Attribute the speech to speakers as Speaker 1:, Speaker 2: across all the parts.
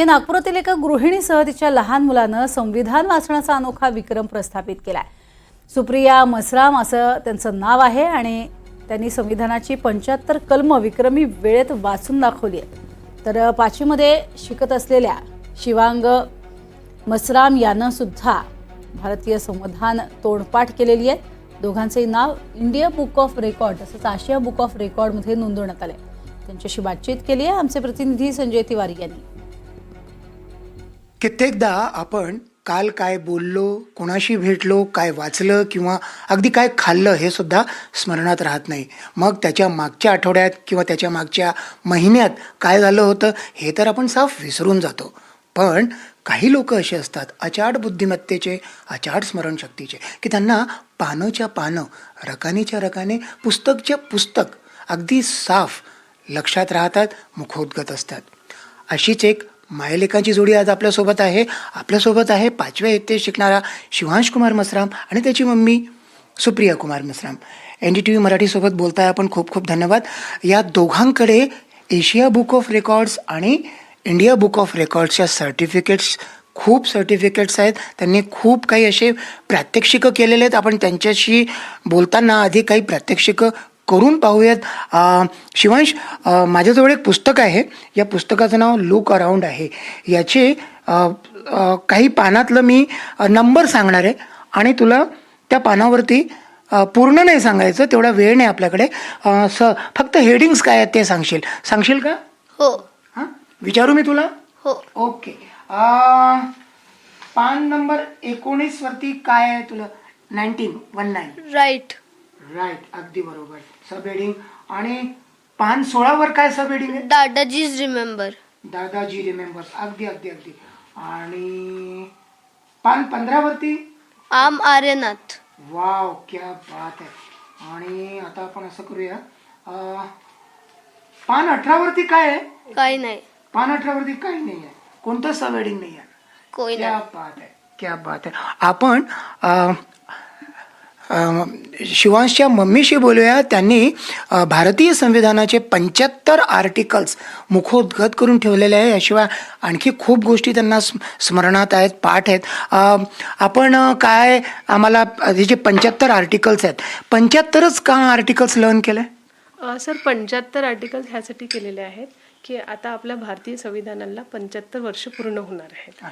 Speaker 1: नागपुरातील एका गृहिणीसह तिच्या लहान मुलानं संविधान वाचण्याचा अनोखा विक्रम प्रस्थापित केलाय। सुप्रिया मसराम असं त्यांचं नाव आहे आणि त्यांनी संविधानाची 75 कलम विक्रमी वेळेत वाचून दाखवली आहेत। तर 5वी मध्ये शिकत असलेल्या शिवांग मसराम यानं सुद्धा भारतीय संविधान तोडपाठ केलेली आहे। दोघांचे नाव इंडिया बुक ऑफ रेकॉर्ड तसंच आशिया बुक ऑफ रेकॉर्ड मध्ये नोंदवण्यात आले। त्यांच्याशी बातचीत केली आहे आमचे प्रतिनिधी संजय तिवारी यांनी।
Speaker 2: कित्येकदा आपण काल काय बोललो, कोणाशी भेटलो, काय वाचलं किंवा अगदी काय खाल्लं हे सुद्धा स्मरणात राहत नाही। मग त्याच्या मागच्या आठवड्यात किंवा त्याच्या मागच्या महिन्यात काय झालं होतं हे तर आपण साफ विसरून जातो। पण काही लोक असे असतात अचाट बुद्धिमत्तेचे, अचाट स्मरणशक्तीचे की त्यांना पानंच्या पानं, रकानीच्या रकाने, पुस्तकच्या पुस्तक अगदी साफ लक्षात राहतात, मुखोद्गत असतात। अशीच एक मायलेकांची जोडी आज आपल्यासोबत आहे। आपल्यासोबत आहे 5व्या इयत्तेत शिकणारा शिवांश कुमार मसराम आणि त्याची मम्मी सुप्रिया कुमार मसराम। NDTV मराठीसोबत बोलताय आपण, खूप खूप धन्यवाद। या दोघांकडे एशिया बुक ऑफ रेकॉर्ड्स आणि इंडिया बुक ऑफ रेकॉर्ड्सच्या खूप सर्टिफिकेट्स आहेत। त्यांनी खूप काही असे प्रात्यक्षिकं केलेले आहेत। आपण त्यांच्याशी बोलताना आधी काही प्रात्यक्षिकं करून पाहूयात। शिवांश, माझ्याजवळ एक पुस्तक आहे, या पुस्तकाचं नाव लुक अराउंड आहे। याचे काही पानातलं मी नंबर सांगणार आहे आणि तुला त्या पानावरती पूर्ण नाही सांगायचं, तेवढा वेळ नाही आपल्याकडे। फक्त हेडिंग्स काय आहेत ते सांगशील का?
Speaker 3: हो।
Speaker 2: हां, विचारू मी तुला?
Speaker 3: हो।
Speaker 2: ओके। पान नंबर 19 वरती काय आहे तुला? 19
Speaker 3: राईट।
Speaker 2: अगदी बरोबर, सब हेडिंग। आणि पान 16 वर काय सब हेडिंग आहे?
Speaker 3: दादाजीज रिमेंबर।
Speaker 2: दादाजी रिमेंबर्स, अगदी अगदी अगदी। आणि पान 15 वरती
Speaker 3: आम आर्यनाथ।
Speaker 2: वाव, क्या बात आहे। आणि आता आपण असं करूया, पान 18 वरती काय आहे?
Speaker 3: काही नाही।
Speaker 2: पान 18 वरती काही नाही आहे, कोणतं सब हेडिंग नाही आहे।
Speaker 3: कोई
Speaker 2: क्या
Speaker 3: नाही।
Speaker 2: बात आहे, क्या बात आहे। आपण शिवांशच्या मम्मीशी बोलूया। त्यांनी भारतीय संविधानाचे 75 आर्टिकल्स मुखोद्गत करून ठेवलेले आहे। याशिवाय आणखी खूप गोष्टी त्यांना स्मरणात आहेत, पाठ आहेत। आपण काय आम्हाला हे जे 75 आर्टिकल्स आहेत, 75च का आर्टिकल्स लर्न केले?
Speaker 4: सर 75 आर्टिकल्स ह्यासाठी केलेले आहेत की आता आपल्या भारतीय संविधानाला 75 वर्ष पूर्ण होणार आहेत।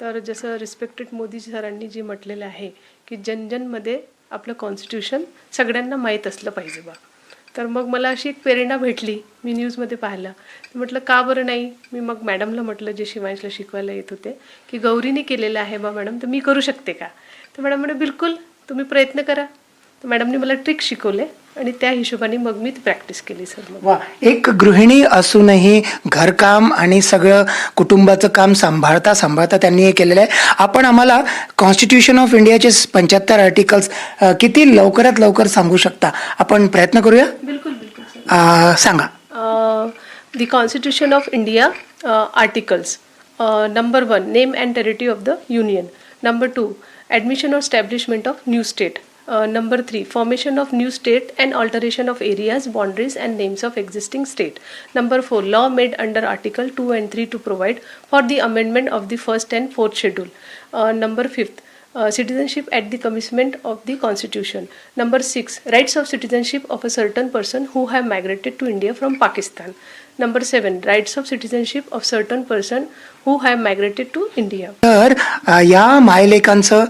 Speaker 4: तर जसं रिस्पेक्टेड मोदी सरांनी जे म्हटलेलं आहे की जनजनमध्ये आपलं कॉन्स्टिट्यूशन सगळ्यांना माहीत असलं पाहिजे बा। तर मग मला अशी एक प्रेरणा भेटली, मी न्यूजमध्ये पाहिलं, तर म्हटलं का बरं नाही। मी मग मॅडमला म्हटलं, जे शिवांशला शिकवायला येत होते, की गौरीने केलेलं आहे बा मॅडम, तर मी करू शकते का? तर मॅडम म्हणे बिलकुल, तुम्ही प्रयत्न करा। तर मॅडमने मला ट्रिक शिकवले आणि त्या हिशोबाने मग मी प्रॅक्टिस केली सर।
Speaker 2: वा, एक गृहिणी असूनही घरकाम आणि सगळं कुटुंबाचं काम सांभाळता त्यांनी हे केलेलं आहे। आपण आम्हाला कॉन्स्टिट्यूशन ऑफ इंडियाचे 75 आर्टिकल्स किती लवकरात लवकर सांगू शकता? आपण प्रयत्न करूया।
Speaker 4: बिलकुल बिलकुल सर।
Speaker 2: सांगा।
Speaker 4: The constitution of India articles. Number 1, name and territory of the union. Number 2, admission और establishment of new state. Number 3, formation of new state and alteration of areas, boundaries and names of existing state. Number 4, law made under Article 2 and 3 to provide for the amendment of the 1st and 4th schedule. Number 5, citizenship at the commencement of the constitution. Number 6, rights of citizenship of a certain person who have migrated to India from Pakistan. Number 7, rights of citizenship of certain person who have migrated to India.
Speaker 2: तर या मायलेकांचं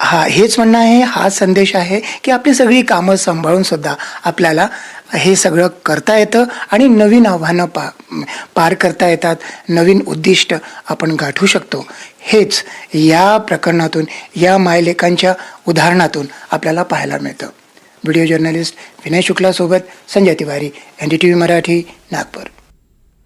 Speaker 2: हेच म्हणणं आहे, हा संदेश आहे की आपली सगळी कामं सांभाळून सुद्धा आपल्याला हे सगळं करता येतं आणि नवीन आव्हानं पार करता येतात, नवीन उद्दिष्ट आपण गाठू शकतो। हेच या प्रकरणातून, या मायलेकांच्या उदाहरणातून आपल्याला पाहायला मिळतं। व्हिडिओ जर्नलिस्ट विनय शुक्लासोबत संजय तिवारी, NDTV मराठी, नागपूर।